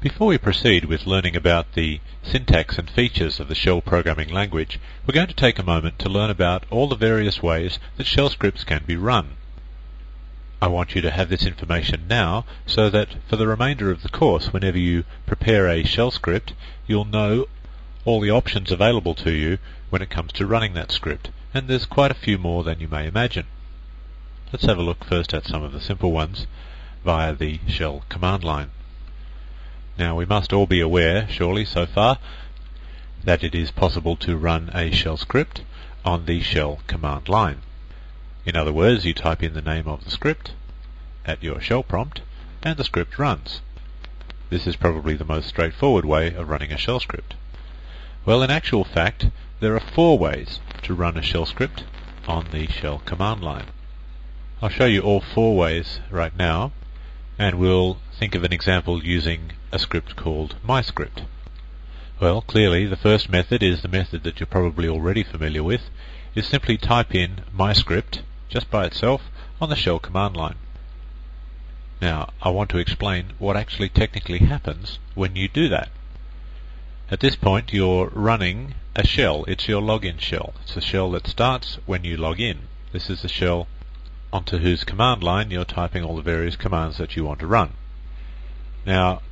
Before we proceed with learning about the syntax and features of the shell programming language, we're going to take a moment to learn about all the various ways that shell scripts can be run. I want you to have this information now so that for the remainder of the course, whenever you prepare a shell script, you'll know all the options available to you when it comes to running that script, and there's quite a few more than you may imagine. Let's have a look first at some of the simple ones via the shell command line. Now, we must all be aware, surely so far, that it is possible to run a shell script on the shell command line. In other words, you type in the name of the script at your shell prompt and the script runs. This is probably the most straightforward way of running a shell script. Well, in actual fact, there are 4 ways to run a shell script on the shell command line. I'll show you all 4 ways right now, and we'll think of an example using a script called MyScript. Well, clearly the first method is the method that you're probably already familiar with, is simply type in MyScript just by itself on the shell command line. Now, I want to explain what actually technically happens when you do that. At this point, you're running a shell. It's your login shell. It's a shell that starts when you log in. This is the shell onto whose command line you're typing all the various commands that you want to run. Now,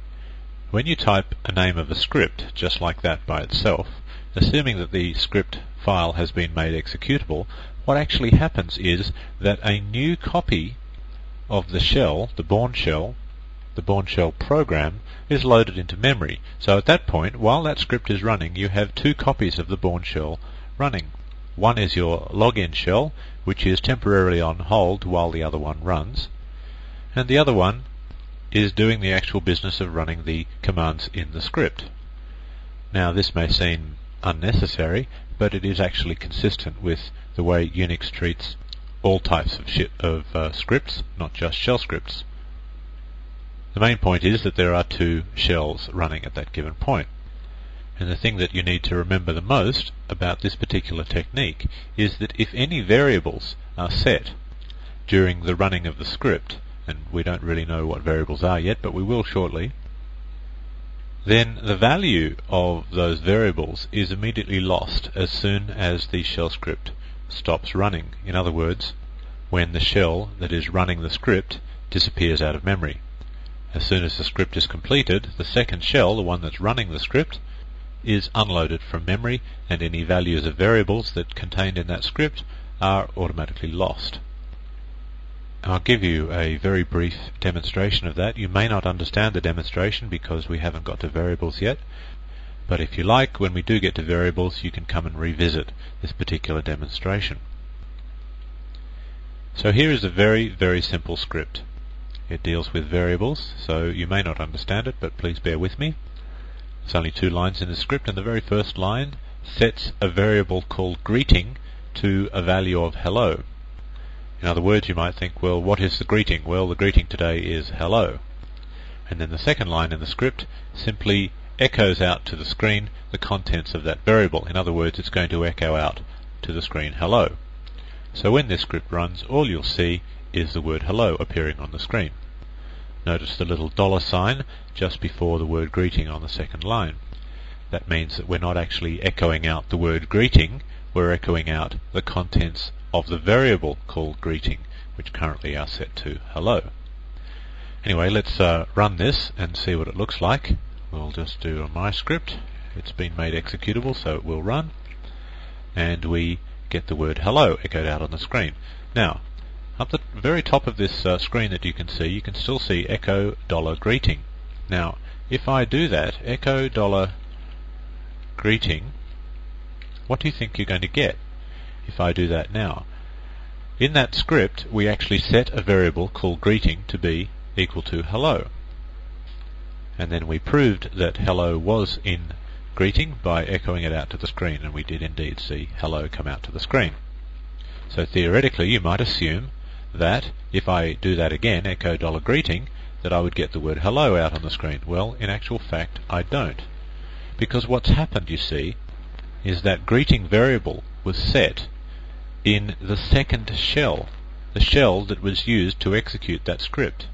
when you type a name of a script just like that by itself, assuming that the script file has been made executable, what actually happens is that a new copy of the shell, the Bourne shell program, is loaded into memory. So at that point, while that script is running, you have 2 copies of the Bourne shell running. One is your login shell, which is temporarily on hold while the other one runs, and the other one is doing the actual business of running the commands in the script. Now, this may seem unnecessary, but it is actually consistent with the way Unix treats all types of scripts, not just shell scripts. The main point is that there are 2 shells running at that given point. And the thing that you need to remember the most about this particular technique is that if any variables are set during the running of the script, and we don't really know what variables are yet, but we will shortly, then the value of those variables is immediately lost as soon as the shell script stops running. In other words, when the shell that is running the script disappears out of memory. As soon as the script is completed, the second shell, the one that's running the script, is unloaded from memory, and any values of variables that contained in that script are automatically lost. I'll give you a very brief demonstration of that. You may not understand the demonstration because we haven't got to variables yet, but if you like, when we do get to variables, you can come and revisit this particular demonstration. So here is a very, very simple script. It deals with variables, so you may not understand it, but please bear with me. There's only 2 lines in the script, and the very first line sets a variable called greeting to a value of hello. In other words, you might think, well, what is the greeting? Well, the greeting today is hello. And then the second line in the script simply echoes out to the screen the contents of that variable. In other words, it's going to echo out to the screen hello. So when this script runs, all you'll see is the word hello appearing on the screen. Notice the little $sign just before the word greeting on the second line. That means that we're not actually echoing out the word greeting, we're echoing out the contents of the variable called greeting, which currently are set to hello. Anyway, let's run this and see what it looks like. We'll just do a MyScript. It's been made executable, so it will run, and we get the word hello echoed out on the screen. Now, up the very top of this screen that you can still see echo $greeting. Now, if I do that, echo $greeting, what do you think you're going to get if I do that now? In that script, we actually set a variable called greeting to be equal to hello. And then we proved that hello was in greeting by echoing it out to the screen, and we did indeed see hello come out to the screen. So theoretically, you might assume that if I do that again, echo $greeting, that I would get the word hello out on the screen. Well, in actual fact, I don't. Because what's happened, you see, is that greeting variable was set in the second shell, the shell that was used to execute that script.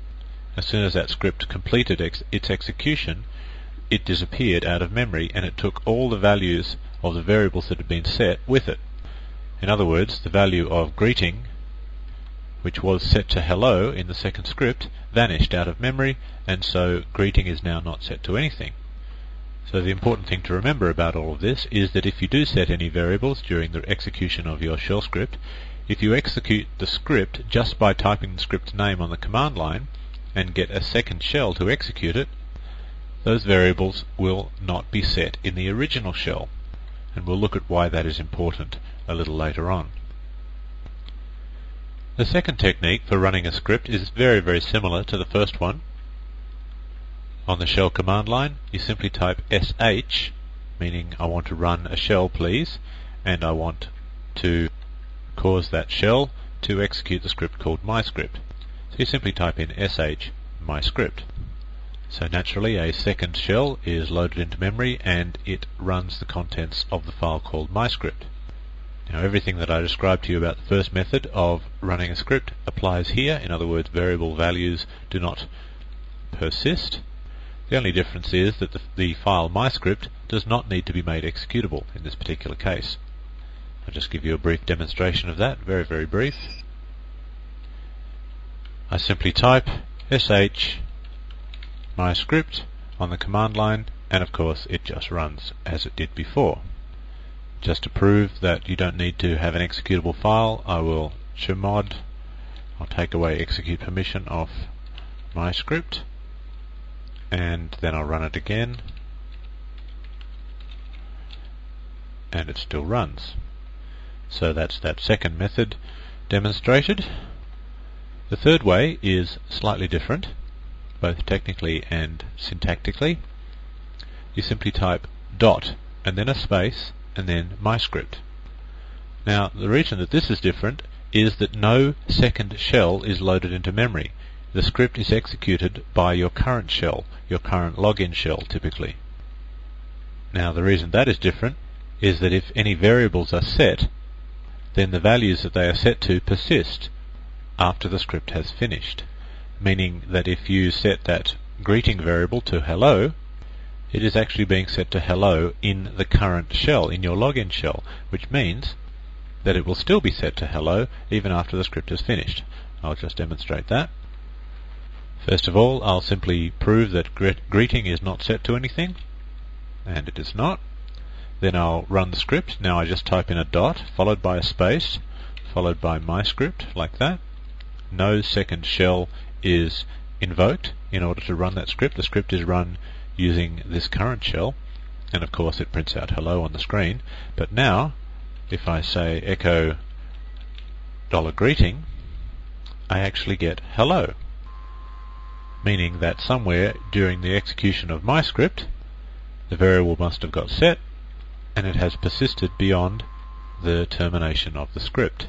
As soon as that script completed its execution, it disappeared out of memory and it took all the values of the variables that had been set with it. In other words, the value of greeting, which was set to hello in the second script, vanished out of memory, and so greeting is now not set to anything. So the important thing to remember about all of this is that if you do set any variables during the execution of your shell script, if you execute the script just by typing the script name on the command line and get a second shell to execute it, those variables will not be set in the original shell. And we'll look at why that is important a little later on. The second technique for running a script is very, very similar to the first one. On the shell command line, you simply type sh, meaning I want to run a shell please, and I want to cause that shell to execute the script called myscript. So you simply type in sh myscript. So naturally a second shell is loaded into memory and it runs the contents of the file called myscript. Now everything that I described to you about the first method of running a script applies here. In other words, variable values do not persist. The only difference is that the file myscript does not need to be made executable in this particular case. I'll just give you a brief demonstration of that, very, very brief. I simply type sh myscript on the command line, and of course it just runs as it did before. Just to prove that you don't need to have an executable file, I will chmod, I'll take away execute permission off myscript, and then I'll run it again, and it still runs. So that's that second method demonstrated. The third way is slightly different, both technically and syntactically. You simply type dot and then a space and then myscript. Now the reason that this is different is that no second shell is loaded into memory. The script is executed by your current shell, your current login shell typically. Now the reason that is different is that if any variables are set, then the values that they are set to persist after the script has finished. Meaning that if you set that greeting variable to hello, it is actually being set to hello in the current shell, in your login shell, which means that it will still be set to hello even after the script is finished. I'll just demonstrate that. First of all, I'll simply prove that greeting is not set to anything, and it is not. Then I'll run the script. Now I just type in a dot, followed by a space, followed by myscript, like that. No second shell is invoked in order to run that script. The script is run using this current shell, and of course it prints out hello on the screen. But now, if I say echo $greeting, I actually get hello, meaning that somewhere during the execution of my script, the variable must have got set, and it has persisted beyond the termination of the script.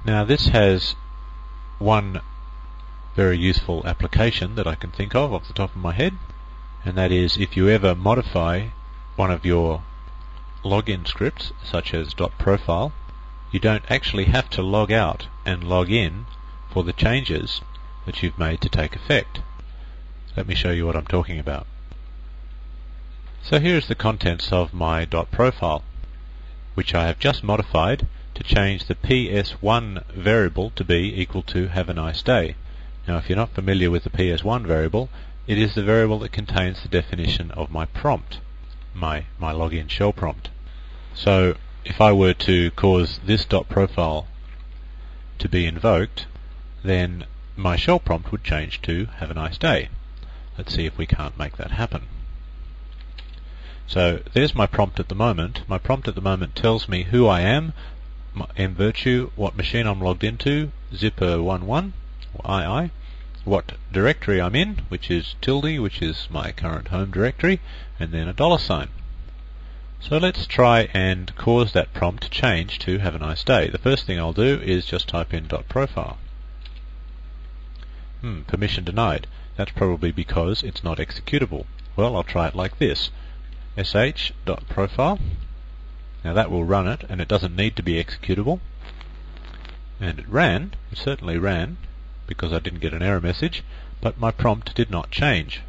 Now this has one very useful application that I can think of off the top of my head, and that is if you ever modify one of your login scripts, such as .profile, you don't actually have to log out and log in for the changes that you've made to take effect. Let me show you what I'm talking about. So here's the contents of my .profile, which I have just modified to change the PS1 variable to be equal to have a nice day. Now if you're not familiar with the PS1 variable, it is the variable that contains the definition of my prompt, my login shell prompt. So if I were to cause this .profile to be invoked, then my shell prompt would change to have a nice day. Let's see if we can't make that happen. So there's my prompt at the moment. My prompt at the moment tells me who I am, in virtue what machine I'm logged into, zipper11, or II, what directory I'm in, which is tilde, which is my current home directory, and then a $sign. So let's try and cause that prompt to change to have a nice day. The first thing I'll do is just type in .profile. Permission denied. That's probably because it's not executable. Well, I'll try it like this. sh.profile. Now that will run it, and it doesn't need to be executable. And it certainly ran, because I didn't get an error message, but my prompt did not change.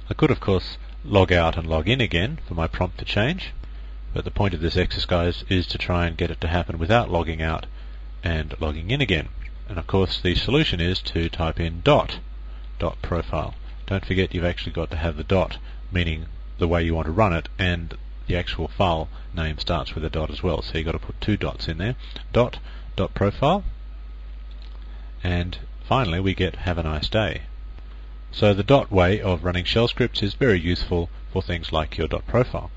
I could of course log out and log in again for my prompt to change, but the point of this exercise is to try and get it to happen without logging out and logging in again. And of course the solution is to type in dot profile. Don't forget you've actually got to have the dot, meaning the way you want to run it, and the actual file name starts with a dot as well, so you've got to put 2 dots in there. Dot profile, and finally we get have a nice day. So the dot way of running shell scripts is very useful for things like your dot profile.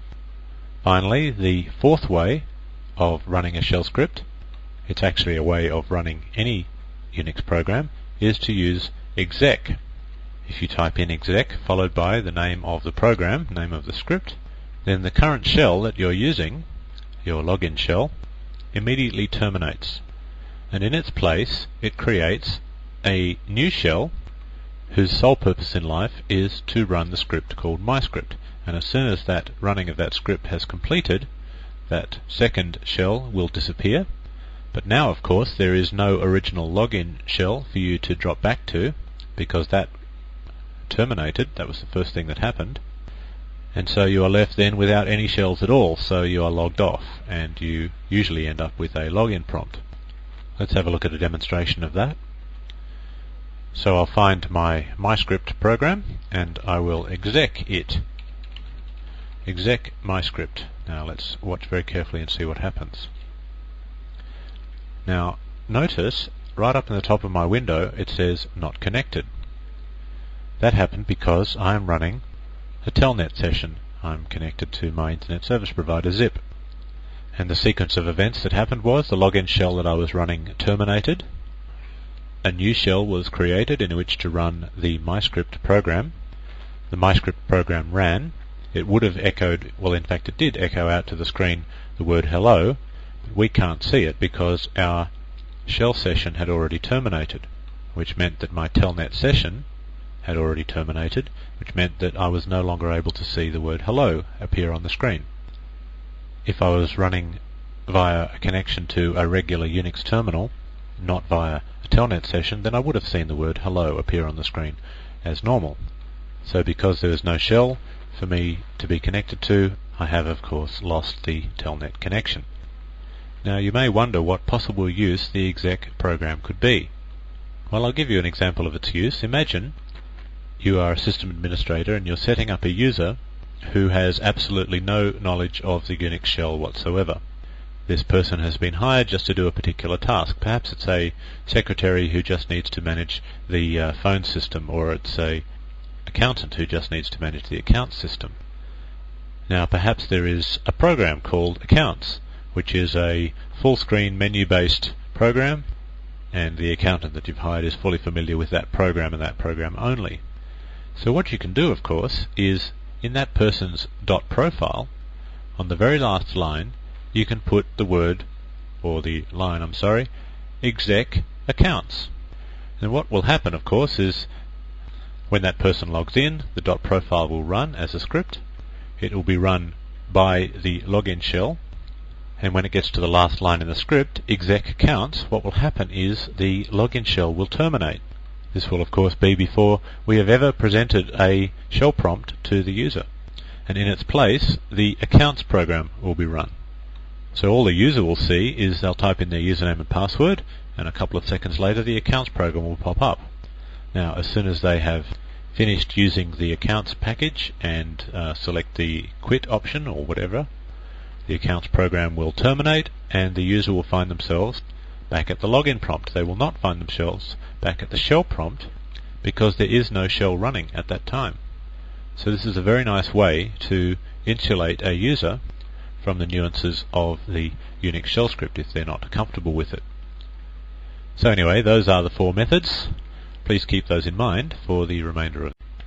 Finally, the fourth way of running a shell script, it's actually a way of running any Unix program, is to use exec. If you type in exec followed by the name of the program, name of the script, then the current shell that you're using, your login shell, immediately terminates. And in its place it creates a new shell whose sole purpose in life is to run the script called MyScript. And as soon as that running of that script has completed, that second shell will disappear. But now, of course, there is no original login shell for you to drop back to, because that terminated. That was the first thing that happened. And so you are left then without any shells at all, so you are logged off, and you usually end up with a login prompt. Let's have a look at a demonstration of that. So I'll find my MyScript program, and I will exec it. Exec MyScript. Now let's watch very carefully and see what happens. Now notice right up in the top of my window it says not connected. That happened because I am running a telnet session. I'm connected to my internet service provider Zip. And the sequence of events that happened was the login shell that I was running terminated. A new shell was created in which to run the MyScript program. The MyScript program ran. It would have echoed, well in fact it did echo out to the screen the word hello, but we can't see it because our shell session had already terminated, which meant that my telnet session had already terminated, which meant that I was no longer able to see the word hello appear on the screen. If I was running via a connection to a regular Unix terminal, not via a telnet session, then I would have seen the word hello appear on the screen as normal. So because there was no shell for me to be connected to, I have of course lost the telnet connection. Now you may wonder what possible use the exec program could be. Well, I'll give you an example of its use. Imagine you are a system administrator and you're setting up a user who has absolutely no knowledge of the Unix shell whatsoever. This person has been hired just to do a particular task. Perhaps it's a secretary who just needs to manage the phone system, or it's a accountant who just needs to manage the accounts system. Now perhaps there is a program called Accounts, which is a full-screen menu-based program, and the accountant that you've hired is fully familiar with that program and that program only. So what you can do, of course, is in that person's dot profile, on the very last line, you can put the word, or the line, exec accounts. And what will happen, of course, is when that person logs in, the dot profile will run as a script. It will be run by the login shell, and when it gets to the last line in the script, exec accounts, what will happen is the login shell will terminate. This will of course be before we have ever presented a shell prompt to the user, and in its place the accounts program will be run. So all the user will see is they'll type in their username and password, and a couple of seconds later the accounts program will pop up. Now as soon as they have finished using the accounts package and select the quit option or whatever, the accounts program will terminate and the user will find themselves back at the login prompt. They will not find themselves back at the shell prompt because there is no shell running at that time. So this is a very nice way to insulate a user from the nuances of the Unix shell script if they're not comfortable with it. So anyway, those are the 4 methods. Please keep those in mind for the remainder of it.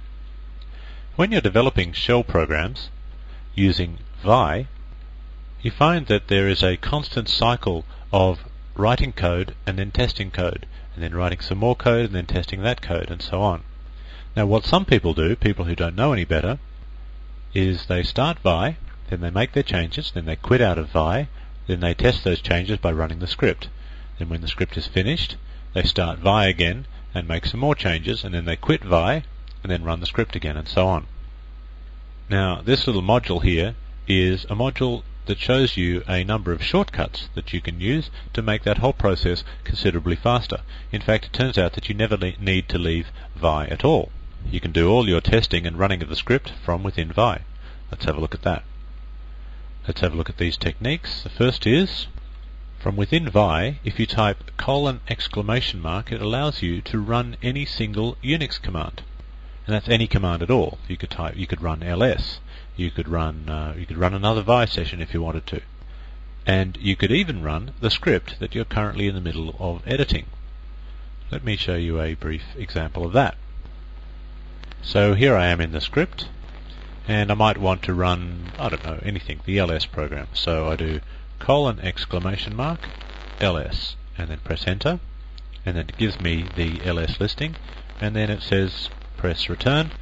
When you're developing shell programs using Vi, you find that there is a constant cycle of writing code and then testing code, and then writing some more code and then testing that code, and so on. Now what some people do, people who don't know any better, is they start Vi, then they make their changes, then they quit out of Vi, then they test those changes by running the script. Then when the script is finished, they start Vi again and make some more changes, and then they quit Vi and then run the script again, and so on. Now this little module here is a module that shows you a number of shortcuts that you can use to make that whole process considerably faster. In fact, it turns out that you never need to leave Vi at all. You can do all your testing and running of the script from within Vi. Let's have a look at that. Let's have a look at these techniques. The first is, from within Vi, if you type : it allows you to run any single Unix command. And that's any command at all. You could run ls. You could run another Vi session if you wanted to. And you could even run the script that you're currently in the middle of editing. Let me show you a brief example of that. So here I am in the script, and I might want to run, I don't know, anything, the ls program. So I do : ls, and then press enter, and then it gives me the ls listing, and then it says press return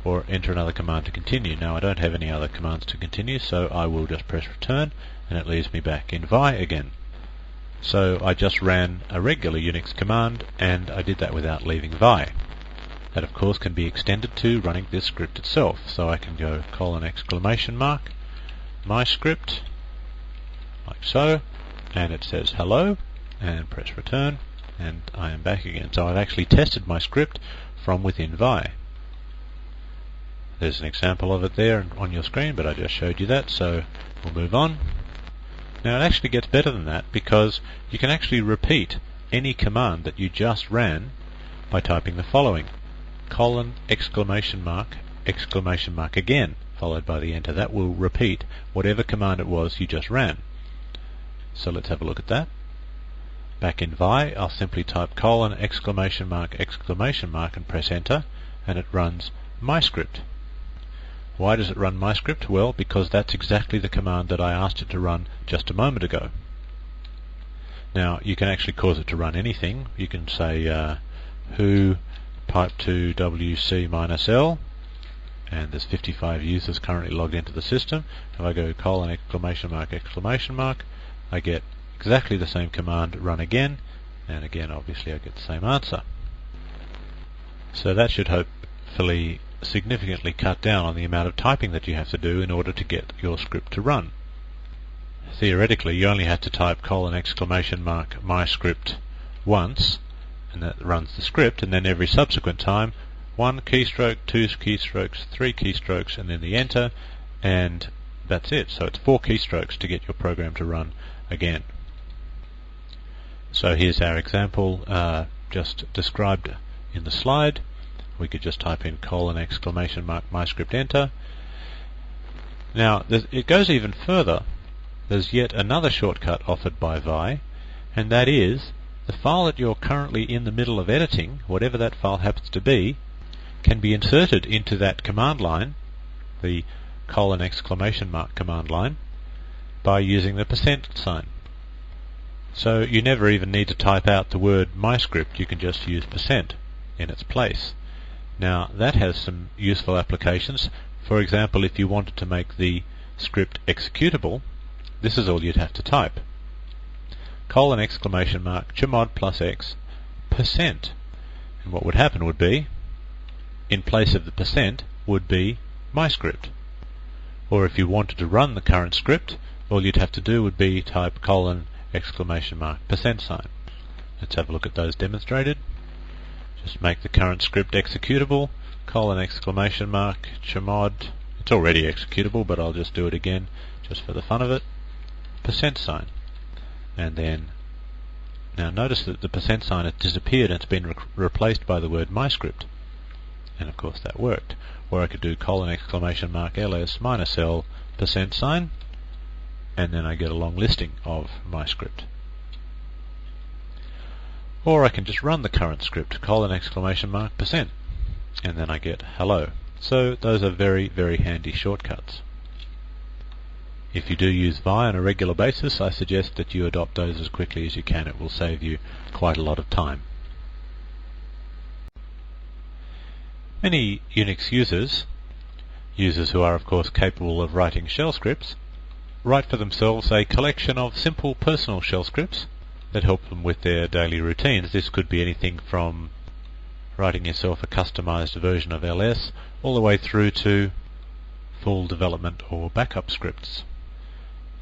or enter another command to continue. Now I don't have any other commands to continue, so I will just press return, and it leaves me back in Vi again. So I just ran a regular Unix command, and I did that without leaving Vi. That of course can be extended to running this script itself. So I can go : my script, like so, and it says hello, and press return, and I am back again. So I've actually tested my script from within Vi. There's an example of it there on your screen, but I just showed you that, so we'll move on. Now it actually gets better than that, because you can actually repeat any command that you just ran by typing the following: : again, followed by the enter. That will repeat whatever command it was you just ran. So let's have a look at that. Back in Vi, I'll simply type : and press enter, and it runs my script. Why does it run my script? Well, because that's exactly the command that I asked it to run just a moment ago. Now, you can actually cause it to run anything. You can say who pipe2 wc-l, and there's 55 users currently logged into the system. If I go : I get exactly the same command run again, and again obviously I get the same answer. So that should hopefully significantly cut down on the amount of typing that you have to do in order to get your script to run. Theoretically, you only have to type : my script once, and that runs the script, and then every subsequent time 1 keystroke, 2 keystrokes, 3 keystrokes, and then the enter, and that's it. So it's 4 keystrokes to get your program to run again. So here's our example just described in the slide. We could just type in : my script enter. Now it goes even further. There's yet another shortcut offered by Vi, and that is the file that you're currently in the middle of editing, whatever that file happens to be, can be inserted into that command line, the : command line, by using the %sign. So you never even need to type out the word my script, you can just use % in its place. Now that has some useful applications. For example, if you wanted to make the script executable, this is all you'd have to type: : chmod plus x %. And what would happen would be, in place of the % would be my script. Or if you wanted to run the current script, all you'd have to do would be type : %sign. Let's have a look at those demonstrated. Just make the current script executable: : chmod. It's already executable, but I'll just do it again just for the fun of it. %sign. And then, now notice that the %sign has disappeared and it's been replaced by the word my script. And of course that worked. Or I could do : ls -l %sign, and then I get a long listing of my script. Or I can just run the current script : %, and then I get hello. So those are very, very handy shortcuts. If you do use Vi on a regular basis, I suggest that you adopt those as quickly as you can. It will save you quite a lot of time. Many Unix users who are of course capable of writing shell scripts, write for themselves a collection of simple personal shell scripts that help them with their daily routines. This could be anything from writing yourself a customized version of ls all the way through to full development or backup scripts.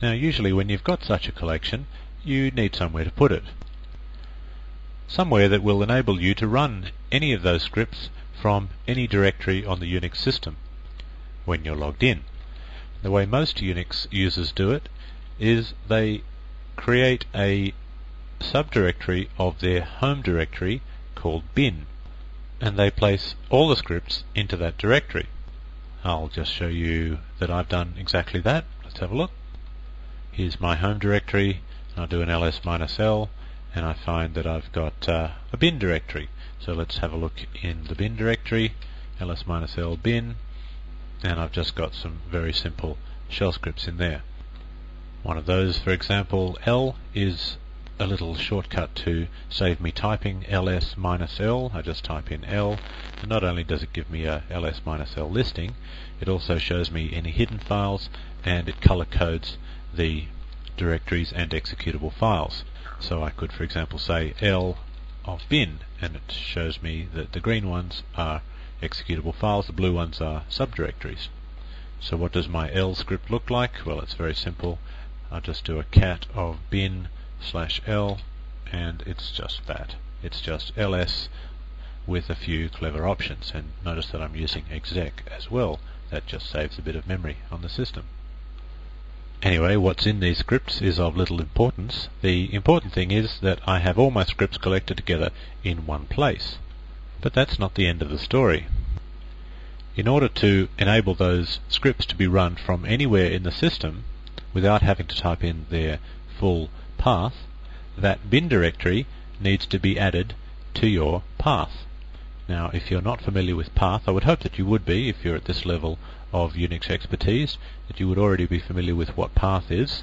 Now usually when you've got such a collection, you need somewhere to put it. Somewhere that will enable you to run any of those scripts from any directory on the Unix system when you're logged in. The way most Unix users do it is they create a subdirectory of their home directory called bin, and they place all the scripts into that directory. I'll just show you that I've done exactly that. Let's have a look. Here's my home directory. I'll do an ls-l and I find that I've got a bin directory. So let's have a look in the bin directory, ls-l bin, and I've just got some very simple shell scripts in there. One of those, for example, L, is a little shortcut to save me typing ls-l. I just type in L, and not only does it give me a ls-l listing, it also shows me any hidden files, and it color codes the directories and executable files. So I could, for example, say L of bin, and it shows me that the green ones are executable files, the blue ones are subdirectories. So what does my L script look like? Well, it's very simple. I'll just do a cat of bin/L, and it's just that. It's just ls with a few clever options, and notice that I'm using exec as well. That just saves a bit of memory on the system. Anyway, what's in these scripts is of little importance. The important thing is that I have all my scripts collected together in one place. But that's not the end of the story. In order to enable those scripts to be run from anywhere in the system without having to type in their full path, that bin directory needs to be added to your path. Now, if you're not familiar with path, I would hope that you would be if you're at this level of Unix expertise, that you would already be familiar with what path is.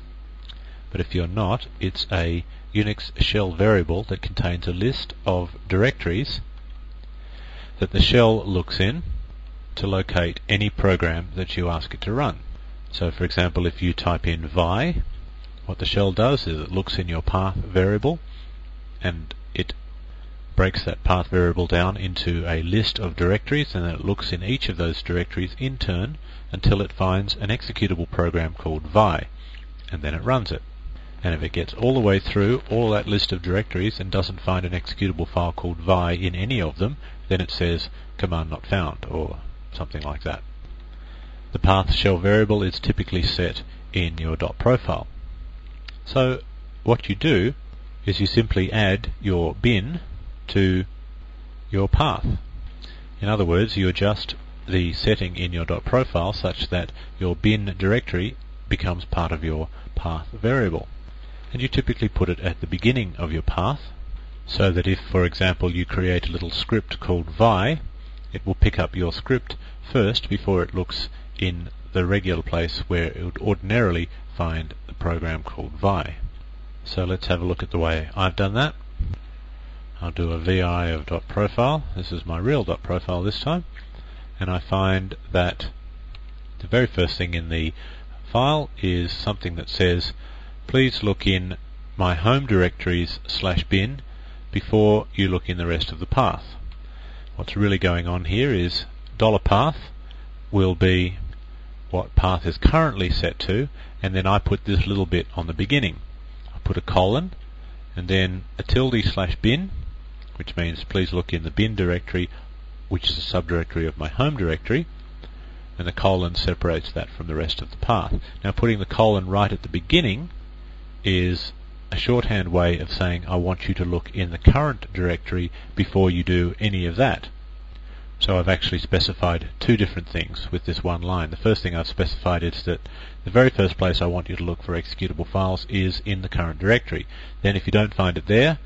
But if you're not, it's a Unix shell variable that contains a list of directories that the shell looks in to locate any program that you ask it to run. So for example, if you type in vi, what the shell does is it looks in your path variable and it breaks that path variable down into a list of directories, and then it looks in each of those directories in turn until it finds an executable program called vi, and then it runs it. And if it gets all the way through all that list of directories and doesn't find an executable file called vi in any of them, then it says command not found or something like that. The path shell variable is typically set in your .profile. So what you do is you simply add your bin to your path. In other words, you adjust the setting in your .profile such that your bin directory becomes part of your path variable. And you typically put it at the beginning of your path, so that if, for example, you create a little script called vi, it will pick up your script first before it looks in the regular place where it would ordinarily find the program called vi. So let's have a look at the way I've done that. I'll do a vi of .profile. This is my real .profile this time, and I find that the very first thing in the file is something that says please look in my home directories /bin before you look in the rest of the path. What's really going on here is $path will be what path is currently set to, and then I put this little bit on the beginning. I put a colon and then a tilde/bin, which means please look in the bin directory, which is a subdirectory of my home directory, and the colon separates that from the rest of the path. Now, putting the colon right at the beginning is a shorthand way of saying I want you to look in the current directory before you do any of that. So I've actually specified two different things with this one line. The first thing I've specified is that the very first place I want you to look for executable files is in the current directory. Then if you don't find it there,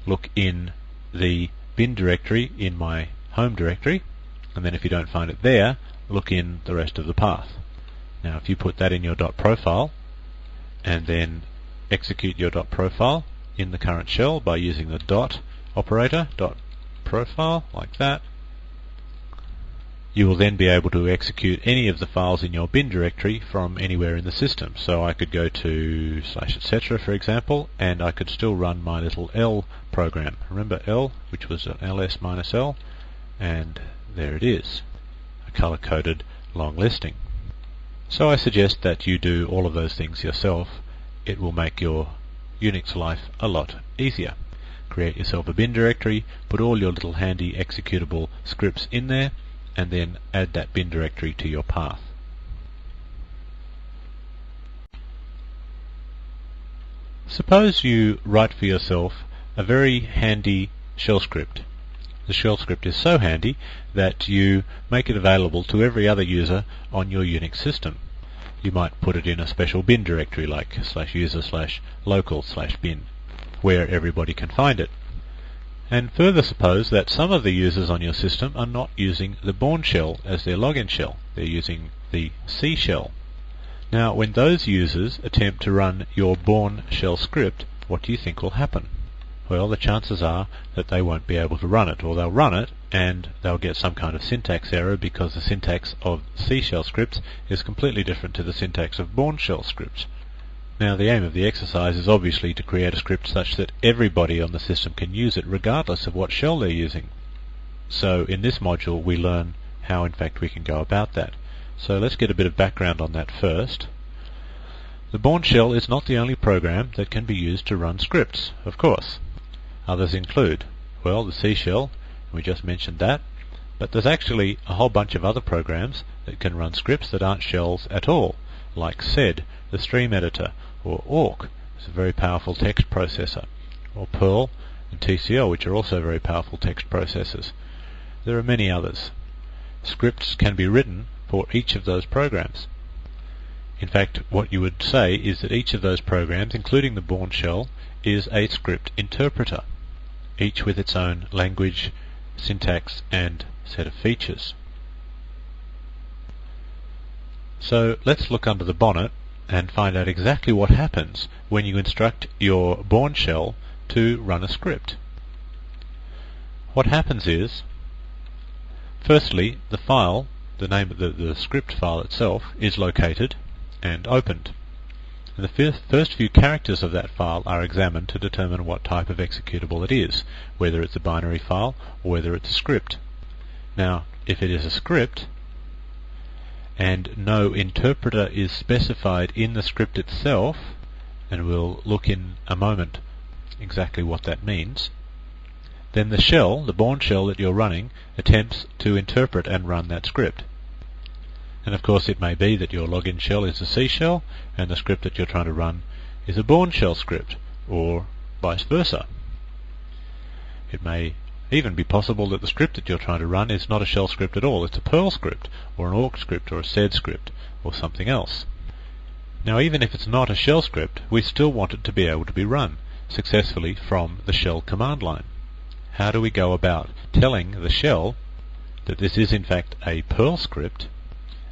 look in the bin directory in my home directory, and then if you don't find it there, look in the rest of the path. Now if you put that in your .profile and then execute your .profile in the current shell by using the dot operator, .profile, like that, you will then be able to execute any of the files in your bin directory from anywhere in the system. So I could go to /etc, for example, and I could still run my little L program. Remember L, which was an ls-l, and there it is, a color-coded long listing. So I suggest that you do all of those things yourself. It will make your Unix life a lot easier. Create yourself a bin directory, put all your little handy executable scripts in there, and then add that bin directory to your path. Suppose you write for yourself a very handy shell script. The shell script is so handy that you make it available to every other user on your Unix system. You might put it in a special bin directory like /user/local/bin, where everybody can find it. And further, suppose that some of the users on your system are not using the Bourne shell as their login shell. They're using the C shell. Now, when those users attempt to run your Bourne shell script, what do you think will happen? Well, the chances are that they won't be able to run it, or they'll run it and they'll get some kind of syntax error because the syntax of C shell scripts is completely different to the syntax of Bourne shell scripts. Now, the aim of the exercise is obviously to create a script such that everybody on the system can use it regardless of what shell they're using. So in this module we learn how in fact we can go about that. So let's get a bit of background on that first. The Bourne shell is not the only program that can be used to run scripts, of course. Others include, well, the C shell, we just mentioned that, but there's actually a whole bunch of other programs that can run scripts that aren't shells at all, like SED, the stream editor, or awk, it's a very powerful text processor, or Perl and TCL, which are also very powerful text processors. There are many others. Scripts can be written for each of those programs. In fact, what you would say is that each of those programs, including the Bourne shell, is a script interpreter, each with its own language, syntax, and set of features. So let's look under the bonnet and find out exactly what happens when you instruct your Bourne shell to run a script. What happens is, firstly, the file, the name of the script file itself, is located and opened. And the first few characters of that file are examined to determine what type of executable it is, whether it's a binary file or whether it's a script. Now, if it is a script, and no interpreter is specified in the script itself, and we'll look in a moment exactly what that means, then the shell, the Bourne shell that you're running, attempts to interpret and run that script. And of course it may be that your login shell is a C shell and the script that you're trying to run is a Bourne shell script, or vice versa. It may even be possible that the script that you're trying to run is not a shell script at all, it's a Perl script, or an awk script, or a SED script, or something else. Now, even if it's not a shell script, we still want it to be able to be run successfully from the shell command line. How do we go about telling the shell that this is in fact a Perl script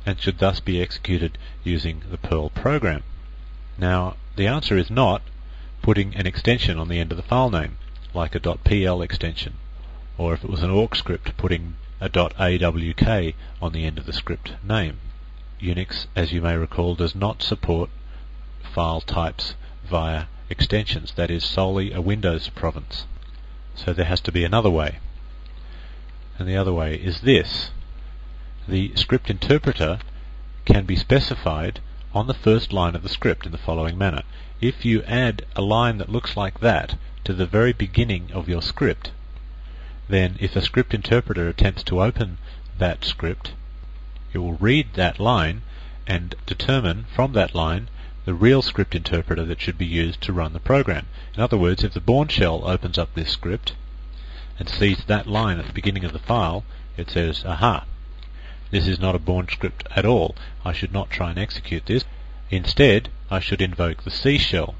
and should thus be executed using the Perl program? Now, the answer is not putting an extension on the end of the file name, like a .pl extension, or if it was an awk script, putting a .awk on the end of the script name. Unix, as you may recall, does not support file types via extensions. That is solely a Windows province. So there has to be another way. And the other way is this. The script interpreter can be specified on the first line of the script in the following manner. If you add a line that looks like that to the very beginning of your script, then if a script interpreter attempts to open that script, it will read that line and determine from that line the real script interpreter that should be used to run the program. In other words, if the Bourne shell opens up this script and sees that line at the beginning of the file, it says, aha, this is not a Bourne script at all. I should not try and execute this. Instead, I should invoke the C shell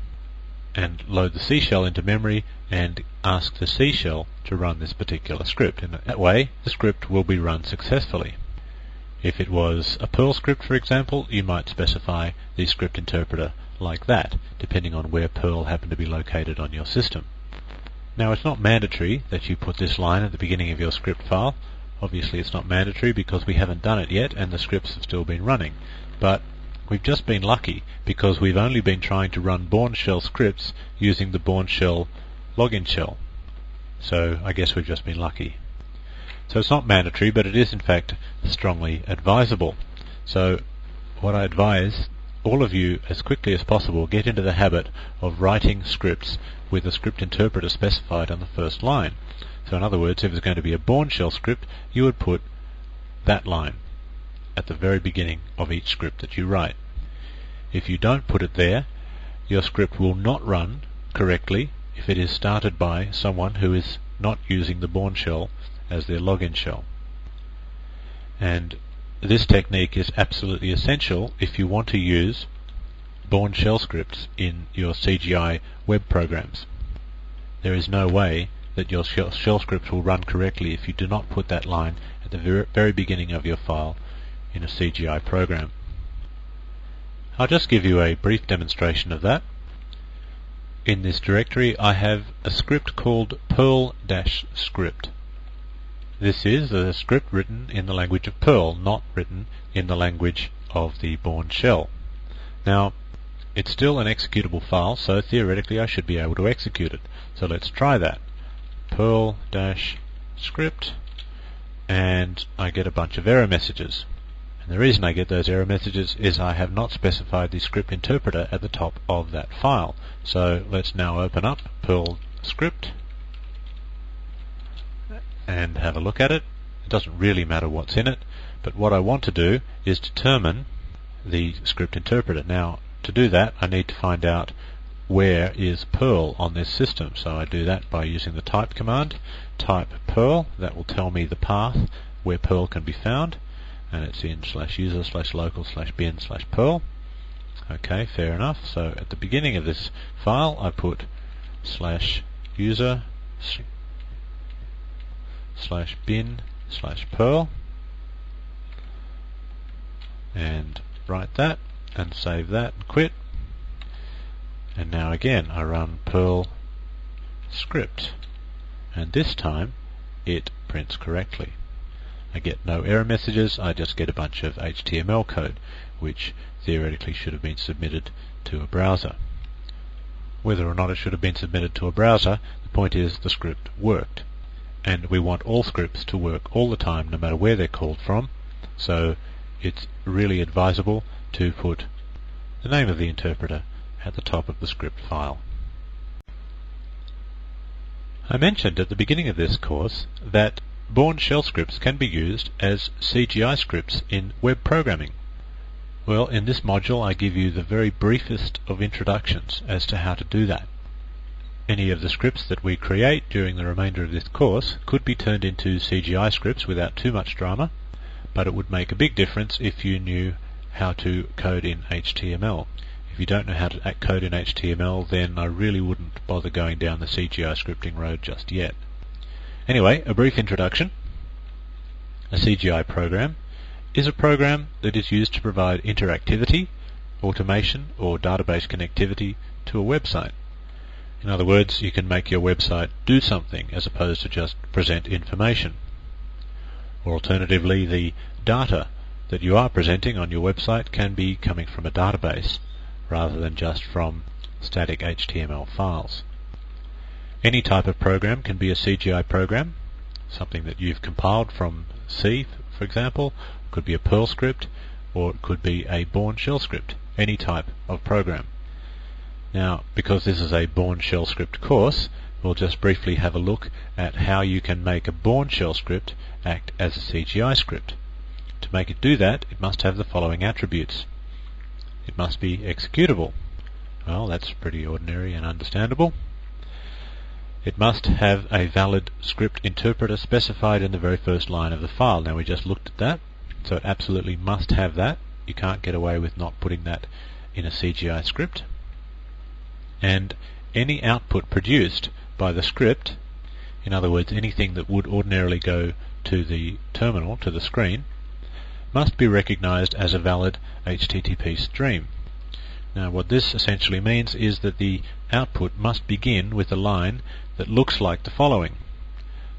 and load the C shell into memory and ask the C shell to run this particular script. In that way, the script will be run successfully. If it was a Perl script, for example, you might specify the script interpreter like that, depending on where Perl happened to be located on your system. Now, it's not mandatory that you put this line at the beginning of your script file. Obviously, it's not mandatory because we haven't done it yet and the scripts have still been running. But we've just been lucky because we've only been trying to run Bourne shell scripts using the Bourne shell login shell. So I guess we've just been lucky. So it's not mandatory, but it is in fact strongly advisable. So what I advise all of you, as quickly as possible, get into the habit of writing scripts with a script interpreter specified on the first line. So in other words, if it's going to be a Bourne shell script, you would put that line at the very beginning of each script that you write. If you don't put it there, your script will not run correctly if it is started by someone who is not using the Bourne shell as their login shell. And this technique is absolutely essential if you want to use Bourne shell scripts in your CGI web programs. There is no way that your shell scripts will run correctly if you do not put that line at the very beginning of your file in a CGI program. I'll just give you a brief demonstration of that. In this directory I have a script called Perl-script. This is a script written in the language of Perl, not written in the language of the Bourne shell. Now, it's still an executable file, so theoretically I should be able to execute it. So let's try that. Perl-script, and I get a bunch of error messages. And the reason I get those error messages is I have not specified the script interpreter at the top of that file. So let's now open up Perl-script and have a look at it. It doesn't really matter what's in it, but what I want to do is determine the script interpreter. Now, to do that I need to find out where is Perl on this system. So I do that by using the type command. Type Perl, that will tell me the path where Perl can be found, and it's in /user/local/bin/Perl. Okay, fair enough. So at the beginning of this file I put /user/bin/Perl and write that and save that and quit. And now again I run Perl-script, and this time it prints correctly. I get no error messages, I just get a bunch of HTML code which theoretically should have been submitted to a browser. Whether or not it should have been submitted to a browser, the point is the script worked. And we want all scripts to work all the time, no matter where they're called from, so it's really advisable to put the name of the interpreter at the top of the script file. I mentioned at the beginning of this course that Bourne shell scripts can be used as CGI scripts in web programming. Well, in this module I give you the very briefest of introductions as to how to do that. Any of the scripts that we create during the remainder of this course could be turned into CGI scripts without too much drama, but it would make a big difference if you knew how to code in HTML. If you don't know how to code in HTML, then I really wouldn't bother going down the CGI scripting road just yet. Anyway, a brief introduction. A CGI program is a program that is used to provide interactivity, automation, or database connectivity to a website. In other words, you can make your website do something as opposed to just present information. Or alternatively, the data that you are presenting on your website can be coming from a database rather than just from static HTML files. Any type of program can be a CGI program, something that you've compiled from C, for example. It could be a Perl script, or it could be a Bourne shell script, any type of program. Now, because this is a Bourne shell script course, we'll just briefly have a look at how you can make a Bourne shell script act as a CGI script. To make it do that, it must have the following attributes. It must be executable. Well, that's pretty ordinary and understandable. It must have a valid script interpreter specified in the very first line of the file. Now, we just looked at that, so it absolutely must have that. You can't get away with not putting that in a CGI script. And any output produced by the script, in other words, anything that would ordinarily go to the terminal, to the screen, must be recognized as a valid HTTP stream. Now, what this essentially means is that the output must begin with a line that looks like the following: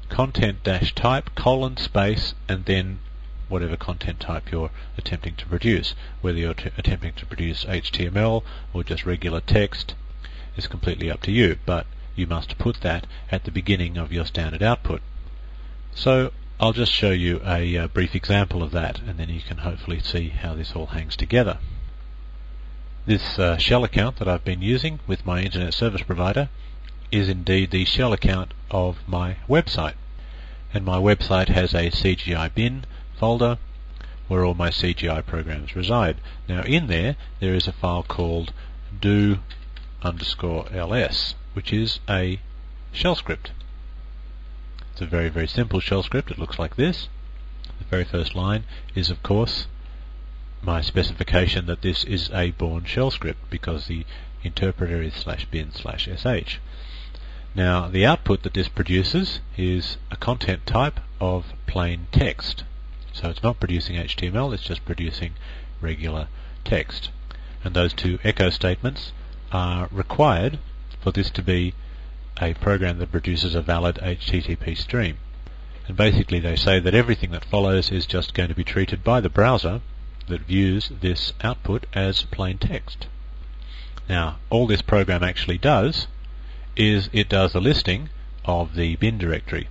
content-type, space, and then whatever content type you're attempting to produce. Whether you're attempting to produce HTML or just regular text is completely up to you, but you must put that at the beginning of your standard output. So I'll just show you a brief example of that, and then you can hopefully see how this all hangs together. This shell account that I've been using with my internet service provider is indeed the shell account of my website. And my website has a CGI bin folder where all my CGI programs reside. Now in there is a file called do_ls, which is a shell script. It's a very, very simple shell script. It looks like this. The very first line is, of course, my specification that this is a Bourne shell script because the interpreter is /bin/sh. Now the output that this produces is a content type of plain text. So it's not producing HTML, it's just producing regular text. And those two echo statements are required for this to be a program that produces a valid HTTP stream. And basically they say that everything that follows is just going to be treated by the browser that views this output as plain text. Now all this program actually does is it does a listing of the bin directory,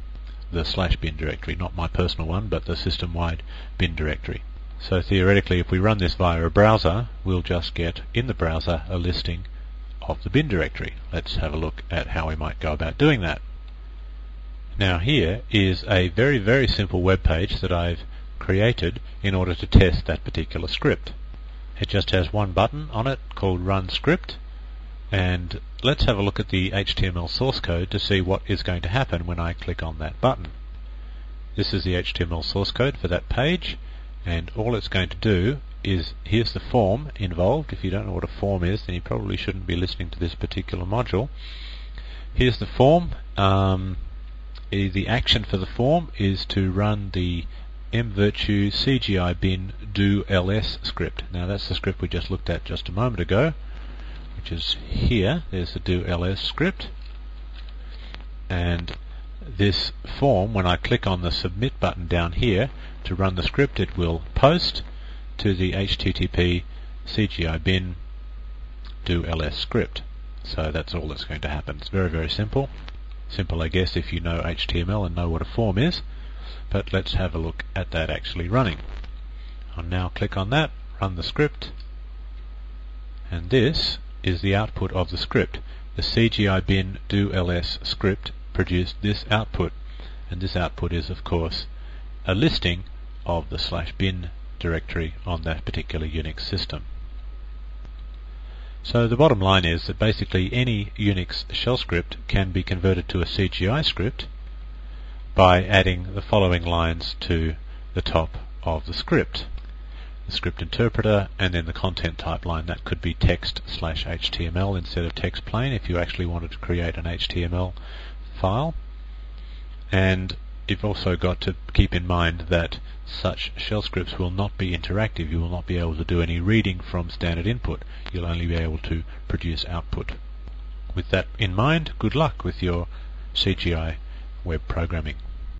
the /bin directory, not my personal one, but the system-wide bin directory. So theoretically, if we run this via a browser, we'll just get in the browser a listing of the bin directory. Let's have a look at how we might go about doing that. Now here is a very, very simple web page that I've created in order to test that particular script. It just has one button on it called Run Script, and let's have a look at the HTML source code to see what is going to happen when I click on that button. This is the HTML source code for that page, and all it's going to do is, here's the form involved. If you don't know what a form is, then you probably shouldn't be listening to this particular module. Here's the form. The action for the form is to run the mvirtue CGI bin do_ls script. Now that's the script we just looked at just a moment ago, which is here. There's the do_ls script, and this form, when I click on the submit button down here to run the script, it will post to the HTTP CGI bin do_ls script. So that's all that's going to happen. It's very, very simple. Simple, I guess, if you know HTML and know what a form is, but let's have a look at that actually running. I'll now click on that, run the script, and this is the output of the script. The CGI bin do_ls script produced this output, and this output is, of course, a listing of the /bin directory on that particular Unix system. So the bottom line is that basically any Unix shell script can be converted to a CGI script by adding the following lines to the top of the script. The script interpreter and then the content type line. That could be text/HTML instead of text plain if you actually wanted to create an HTML file. And you've also got to keep in mind that such shell scripts will not be interactive. You will not be able to do any reading from standard input. You'll only be able to produce output. With that in mind, good luck with your CGI web programming.